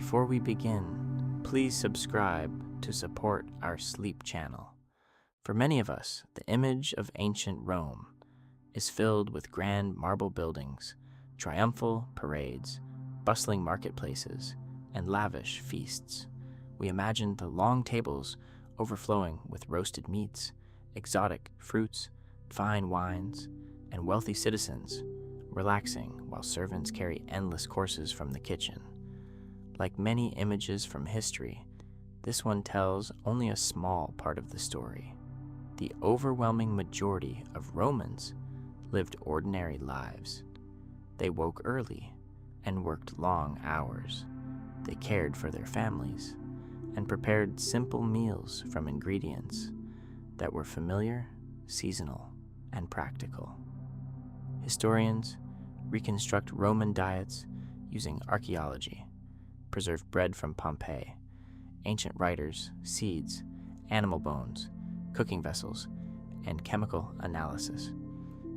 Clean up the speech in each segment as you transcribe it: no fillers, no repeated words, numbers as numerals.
Before we begin, please subscribe to support our sleep channel. For many of us, the image of ancient Rome is filled with grand marble buildings, triumphal parades, bustling marketplaces, and lavish feasts. We imagine the long tables overflowing with roasted meats, exotic fruits, fine wines, and wealthy citizens relaxing while servants carry endless courses from the kitchen. Like many images from history, this one tells only a small part of the story. The overwhelming majority of Romans lived ordinary lives. They woke early and worked long hours. They cared for their families and prepared simple meals from ingredients that were familiar, seasonal, and practical. Historians reconstruct Roman diets using archaeology, preserve bread from Pompeii, ancient writers, seeds, animal bones, cooking vessels, and chemical analysis.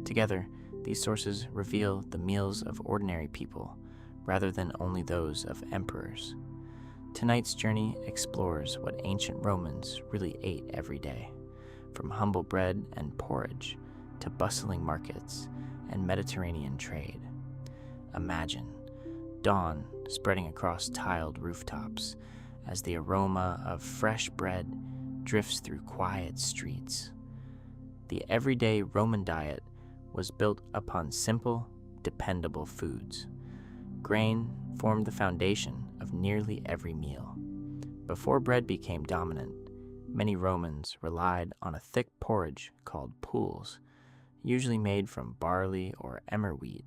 Together, these sources reveal the meals of ordinary people rather than only those of emperors. Tonight's journey explores what ancient Romans really ate every day, from humble bread and porridge to bustling markets and Mediterranean trade. Imagine dawn spreading across tiled rooftops as the aroma of fresh bread drifts through quiet streets. The everyday Roman diet was built upon simple, dependable foods. Grain formed the foundation of nearly every meal. Before bread became dominant, many Romans relied on a thick porridge called pools, usually made from barley or emmer wheat,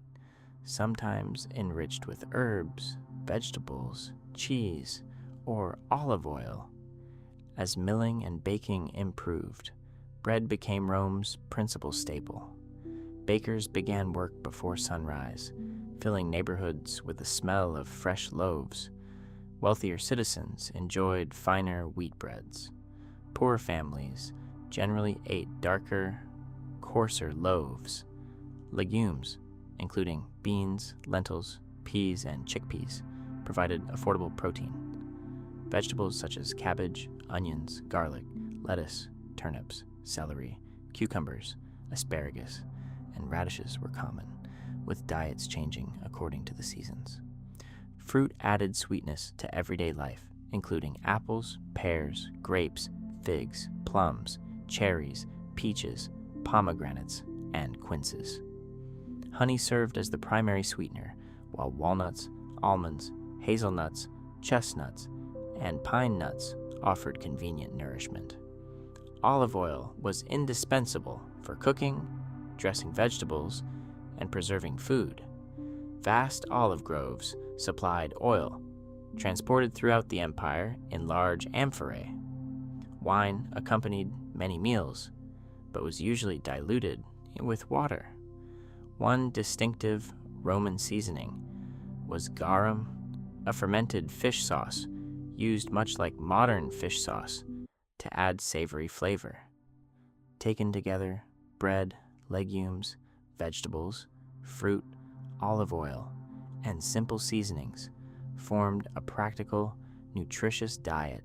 sometimes enriched with herbs, vegetables, cheese, or olive oil. As milling and baking improved, bread became Rome's principal staple. Bakers began work before sunrise, filling neighborhoods with the smell of fresh loaves. Wealthier citizens enjoyed finer wheat breads. Poor families generally ate darker, coarser loaves. Legumes, including beans, lentils, peas, and chickpeas, provided affordable protein. Vegetables such as cabbage, onions, garlic, lettuce, turnips, celery, cucumbers, asparagus, and radishes were common, with diets changing according to the seasons. Fruit added sweetness to everyday life, including apples, pears, grapes, figs, plums, cherries, peaches, pomegranates, and quinces. Honey served as the primary sweetener, while walnuts, almonds, hazelnuts, chestnuts, and pine nuts offered convenient nourishment. Olive oil was indispensable for cooking, dressing vegetables, and preserving food. Vast olive groves supplied oil, transported throughout the empire in large amphorae. Wine accompanied many meals, but was usually diluted with water. One distinctive Roman seasoning was garum, a fermented fish sauce used much like modern fish sauce to add savory flavor. Taken together, bread, legumes, vegetables, fruit, olive oil, and simple seasonings formed a practical, nutritious diet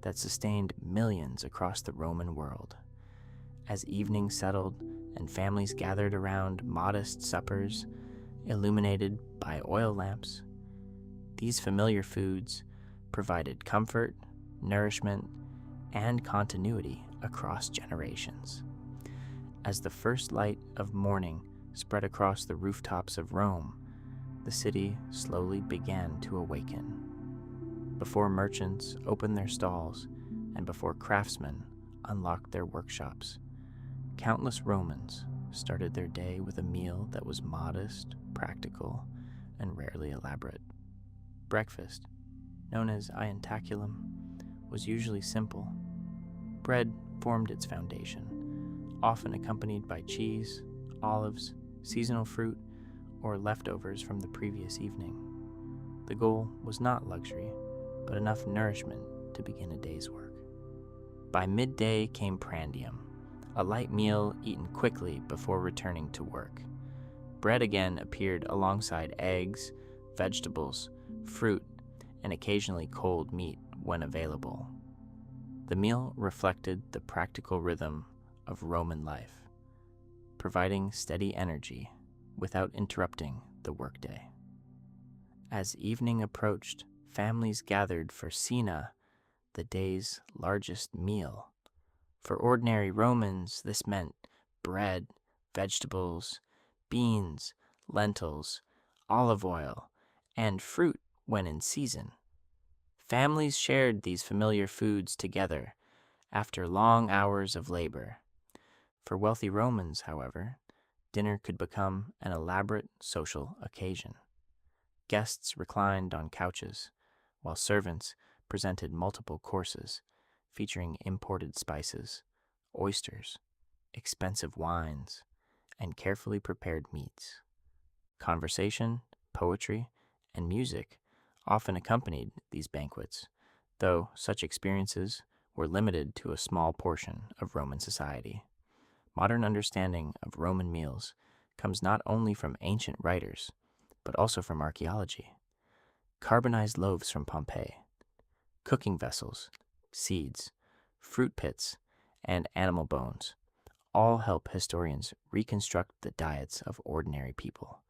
that sustained millions across the Roman world. As evening settled and families gathered around modest suppers illuminated by oil lamps, these familiar foods provided comfort, nourishment, and continuity across generations. As the first light of morning spread across the rooftops of Rome, the city slowly began to awaken. Before merchants opened their stalls and before craftsmen unlocked their workshops, countless Romans started their day with a meal that was modest, practical, and rarely elaborate. Breakfast, known as ientaculum, was usually simple. Bread formed its foundation, often accompanied by cheese, olives, seasonal fruit, or leftovers from the previous evening. The goal was not luxury, but enough nourishment to begin a day's work. By midday came prandium, a light meal eaten quickly before returning to work. Bread again appeared alongside eggs, vegetables, fruit, and occasionally cold meat when available. The meal reflected the practical rhythm of Roman life, providing steady energy without interrupting the workday. As evening approached, families gathered for cena, the day's largest meal. For ordinary Romans, this meant bread, vegetables, beans, lentils, olive oil, and fruit when in season. Families shared these familiar foods together after long hours of labor. For wealthy Romans, however, dinner could become an elaborate social occasion. Guests reclined on couches, while servants presented multiple courses featuring imported spices, oysters, expensive wines, and carefully prepared meats. Conversation, poetry, and music often accompanied these banquets, though such experiences were limited to a small portion of Roman society. Modern understanding of Roman meals comes not only from ancient writers, but also from archaeology. Carbonized loaves from Pompeii, cooking vessels, seeds, fruit pits, and animal bones all help historians reconstruct the diets of ordinary people,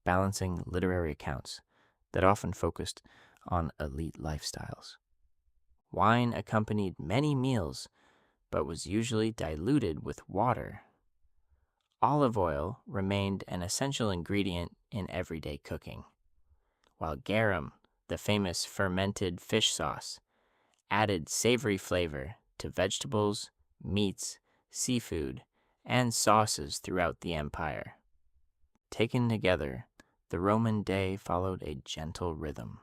balancing literary accounts that often focused on elite lifestyles. Wine accompanied many meals, but was usually diluted with water. Olive oil remained an essential ingredient in everyday cooking, while garum, the famous fermented fish sauce, added savory flavor to vegetables, meats, seafood, and sauces throughout the empire. Taken together, the Roman day followed a gentle rhythm: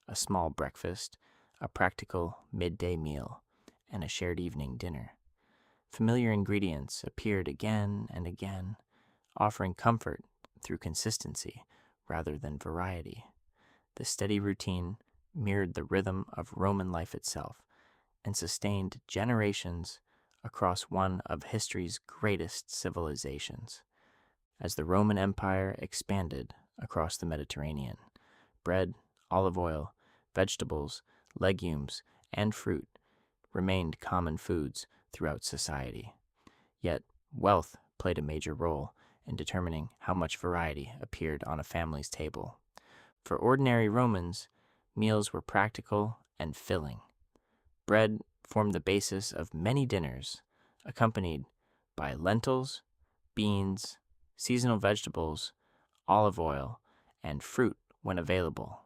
a small breakfast, a practical midday meal, and a shared evening dinner. Familiar ingredients appeared again and again, offering comfort through consistency rather than variety. The steady routine mirrored the rhythm of Roman life itself and sustained generations across one of history's greatest civilizations. As the Roman Empire expanded across the Mediterranean, bread, olive oil, vegetables, legumes, and fruit remained common foods throughout society. Yet, wealth played a major role in determining how much variety appeared on a family's table. For ordinary Romans, meals were practical and filling. Bread formed the basis of many dinners, accompanied by lentils, beans, seasonal vegetables, olive oil, and fruit when available.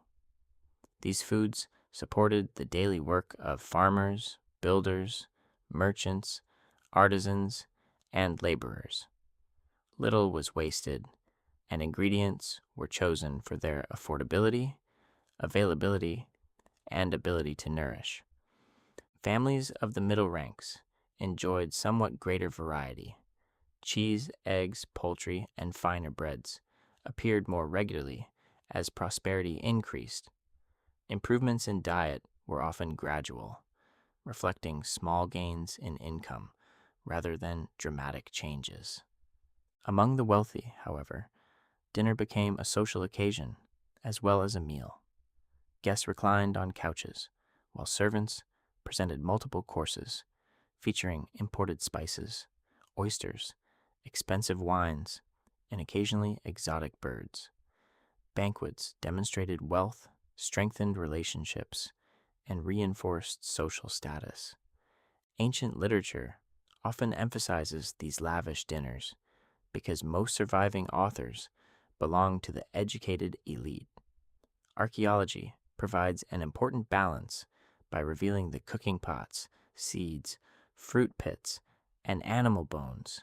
These foods supported the daily work of farmers, builders, merchants, artisans, and laborers. Little was wasted, and ingredients were chosen for their affordability, availability, and ability to nourish. Families of the middle ranks enjoyed somewhat greater variety. Cheese, eggs, poultry, and finer breads appeared more regularly as prosperity increased. Improvements in diet were often gradual, reflecting small gains in income rather than dramatic changes. Among the wealthy, however, dinner became a social occasion as well as a meal. Guests reclined on couches, while servants presented multiple courses featuring imported spices, oysters, expensive wines, and occasionally exotic birds. Banquets demonstrated wealth, strengthened relationships, and reinforced social status. Ancient literature often emphasizes these lavish dinners because most surviving authors belong to the educated elite. Archaeology provides an important balance by revealing the cooking pots, seeds, fruit pits, and animal bones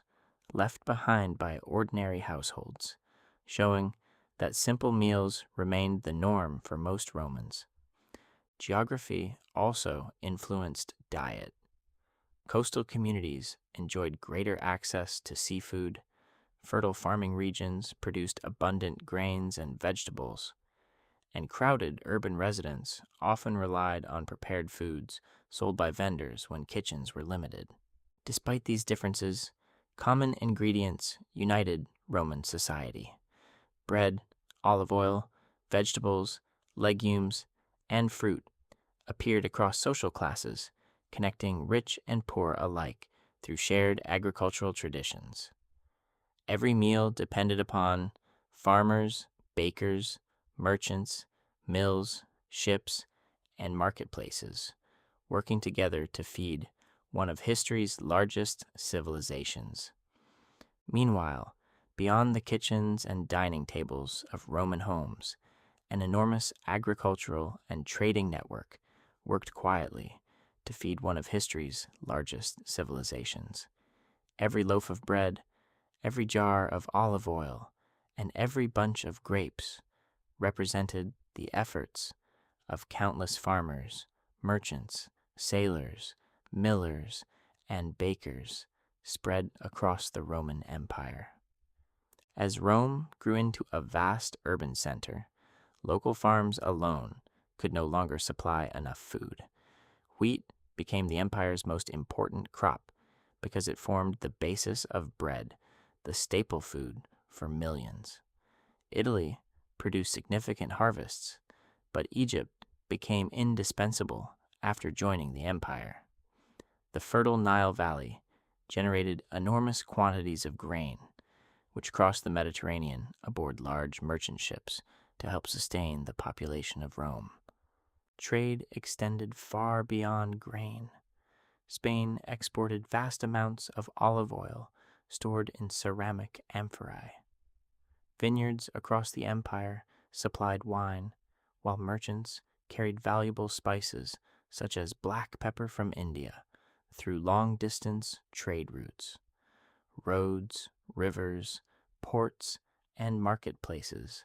left behind by ordinary households, showing that simple meals remained the norm for most Romans. Geography also influenced diet. Coastal communities enjoyed greater access to seafood. Fertile farming regions produced abundant grains and vegetables, and crowded urban residents often relied on prepared foods sold by vendors when kitchens were limited. Despite these differences, common ingredients united Roman society: bread, olive oil, vegetables, legumes, and fruit appeared across social classes, connecting rich and poor alike through shared agricultural traditions. Every meal depended upon farmers, bakers, merchants, mills, ships, and marketplaces working together to feed one of history's largest civilizations. Meanwhile, beyond the kitchens and dining tables of Roman homes, an enormous agricultural and trading network worked quietly to feed one of history's largest civilizations. Every loaf of bread, every jar of olive oil, and every bunch of grapes represented the efforts of countless farmers, merchants, sailors, millers, and bakers spread across the Roman Empire. As Rome grew into a vast urban center, local farms alone could no longer supply enough food. Wheat became the empire's most important crop because it formed the basis of bread, the staple food for millions. Italy produced significant harvests, but Egypt became indispensable after joining the empire. The fertile Nile Valley generated enormous quantities of grain, which crossed the Mediterranean aboard large merchant ships to help sustain the population of Rome. Trade extended far beyond grain. Spain exported vast amounts of olive oil stored in ceramic amphorae. Vineyards across the empire supplied wine, while merchants carried valuable spices such as black pepper from India through long-distance trade routes. Roads, rivers, ports, and marketplaces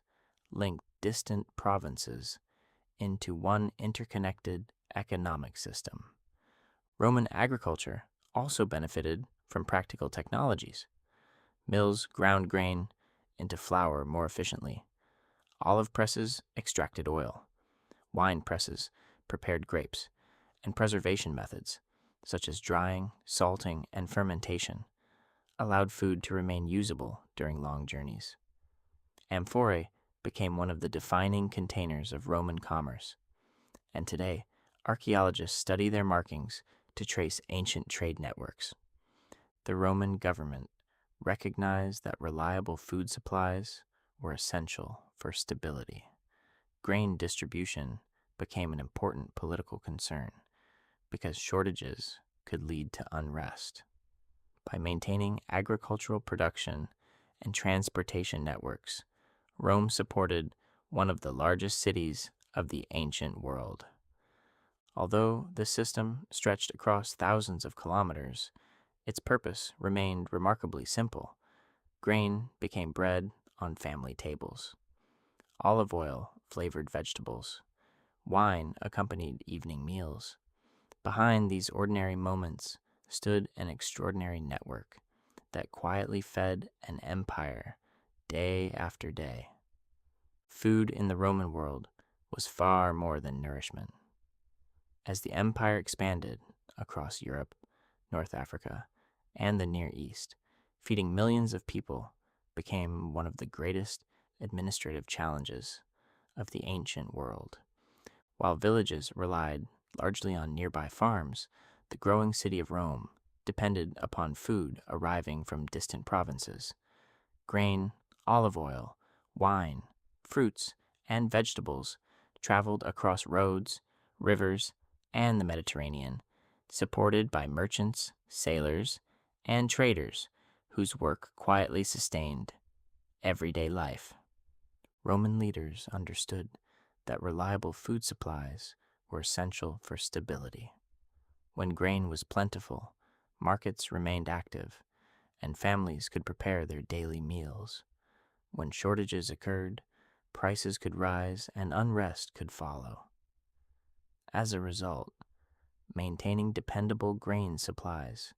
linked distant provinces into one interconnected economic system. Roman agriculture also benefited from practical technologies. Mills ground grain into flour more efficiently. Olive presses extracted oil. Wine presses prepared grapes, and preservation methods, such as drying, salting, and fermentation, allowed food to remain usable during long journeys. Amphorae became one of the defining containers of Roman commerce, and today, archaeologists study their markings to trace ancient trade networks. The Roman government recognized that reliable food supplies were essential for stability. Grain distribution became an important political concern because shortages could lead to unrest. By maintaining agricultural production and transportation networks, Rome supported one of the largest cities of the ancient world. Although the system stretched across thousands of kilometers, its purpose remained remarkably simple. Grain became bread on family tables. Olive oil flavored vegetables. Wine accompanied evening meals. Behind these ordinary moments stood an extraordinary network that quietly fed an empire day after day. Food in the Roman world was far more than nourishment. As the empire expanded across Europe, North Africa, and the Near East, feeding millions of people became one of the greatest administrative challenges of the ancient world. While villages relied largely on nearby farms, the growing city of Rome depended upon food arriving from distant provinces. Grain, olive oil, wine, fruits, and vegetables traveled across roads, rivers, and the Mediterranean, supported by merchants, sailors, and traders whose work quietly sustained everyday life. Roman leaders understood that reliable food supplies were essential for stability. When grain was plentiful, markets remained active, and families could prepare their daily meals. When shortages occurred, prices could rise and unrest could follow. As a result, maintaining dependable grain supplies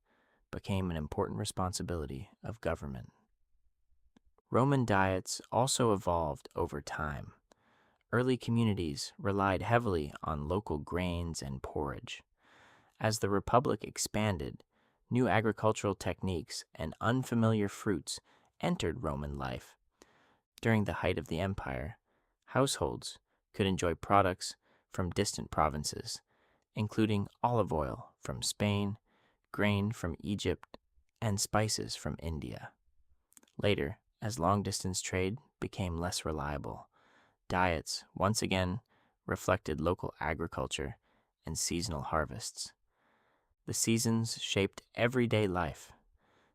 became an important responsibility of government. Roman diets also evolved over time. Early communities relied heavily on local grains and porridge. As the Republic expanded, new agricultural techniques and unfamiliar fruits entered Roman life. During the height of the empire, households could enjoy products from distant provinces, including olive oil from Spain, grain from Egypt, and spices from India. Later, as long-distance trade became less reliable, diets once again reflected local agriculture and seasonal harvests. The seasons shaped everyday life.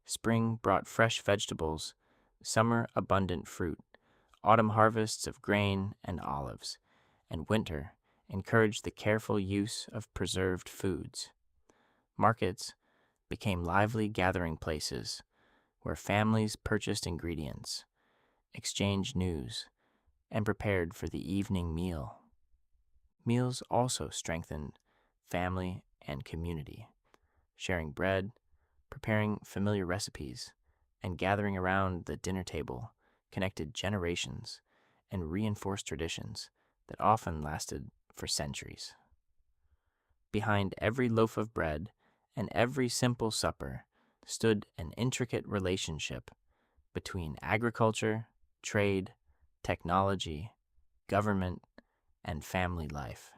Spring brought fresh vegetables, summer abundant fruit, autumn harvests of grain and olives, and winter encouraged the careful use of preserved foods. Markets became lively gathering places where families purchased ingredients, exchanged news, and prepared for the evening meal. Meals also strengthened family and community. Sharing bread, preparing familiar recipes, and gathering around the dinner table connected generations and reinforced traditions that often lasted for centuries. Behind every loaf of bread and every simple supper stood an intricate relationship between agriculture, trade, technology, government, and family life.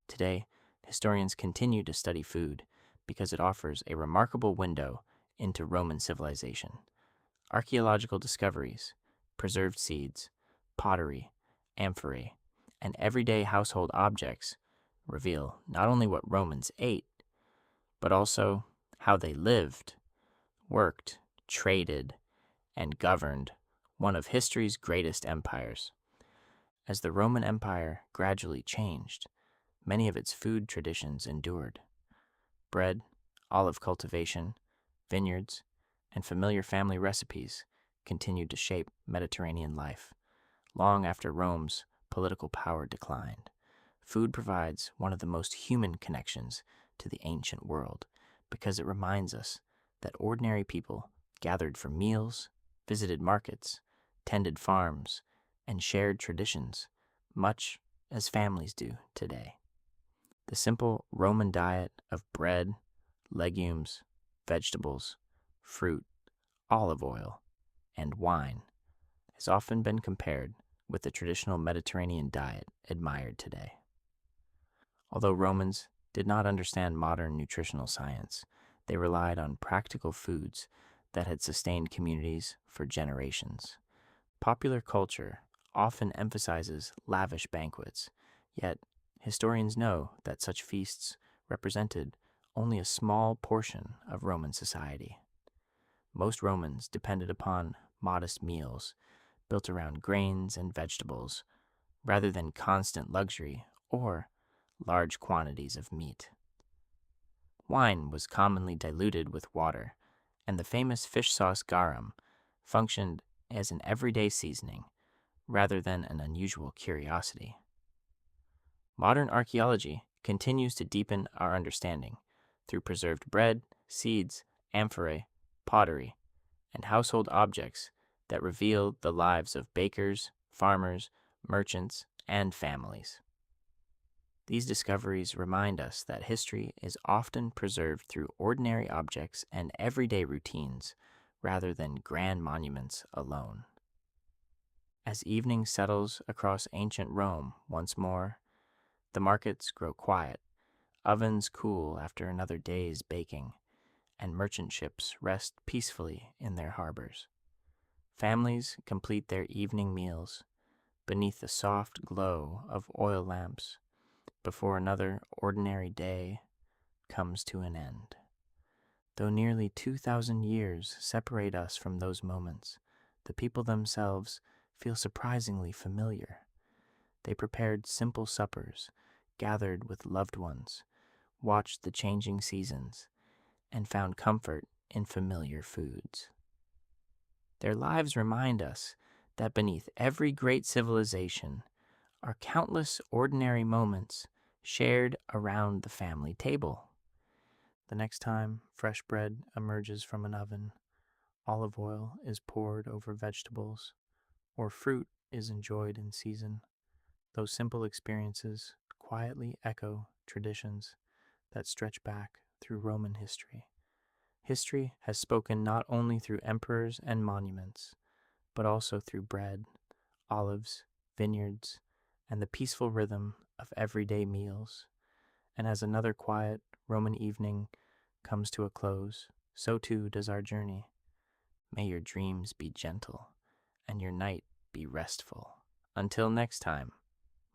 Today, historians continue to study food because it offers a remarkable window into Roman civilization. Archaeological discoveries, preserved seeds, pottery, amphorae, and everyday household objects reveal not only what Romans ate, but also how they lived, worked, traded, and governed one of history's greatest empires. As the Roman Empire gradually changed, many of its food traditions endured. Bread, olive cultivation, vineyards, and familiar family recipes continued to shape Mediterranean life. Long after Rome's political power declined, food provides one of the most human connections to the ancient world because it reminds us that ordinary people gathered for meals, visited markets, tended farms, and shared traditions, much as families do today. The simple Roman diet of bread, legumes, vegetables, fruit, olive oil, and wine has often been compared with the traditional Mediterranean diet admired today. Although Romans did not understand modern nutritional science, they relied on practical foods that had sustained communities for generations. Popular culture often emphasizes lavish banquets, yet historians know that such feasts represented only a small portion of Roman society. Most Romans depended upon modest meals built around grains and vegetables rather than constant luxury or large quantities of meat. Wine was commonly diluted with water, and the famous fish sauce garum functioned as an everyday seasoning rather than an unusual curiosity. Modern archaeology continues to deepen our understanding through preserved bread, seeds, amphorae, pottery, and household objects that reveal the lives of bakers, farmers, merchants, and families. These discoveries remind us that history is often preserved through ordinary objects and everyday routines rather than grand monuments alone. As evening settles across ancient Rome once more, the markets grow quiet, ovens cool after another day's baking, and merchant ships rest peacefully in their harbors. Families complete their evening meals beneath the soft glow of oil lamps before another ordinary day comes to an end. Though nearly 2,000 years separate us from those moments, the people themselves feel surprisingly familiar. They prepared simple suppers, gathered with loved ones, watched the changing seasons, and found comfort in familiar foods. Their lives remind us that beneath every great civilization are countless ordinary moments shared around the family table. The next time fresh bread emerges from an oven, olive oil is poured over vegetables, or fruit is enjoyed in season, those simple experiences quietly echo traditions that stretch back through Roman history. History has spoken not only through emperors and monuments, but also through bread, olives, vineyards, and the peaceful rhythm of everyday meals, and as another quiet Roman evening comes to a close, so too does our journey. May your dreams be gentle and your night be restful. Until next time,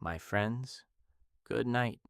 my friends, good night.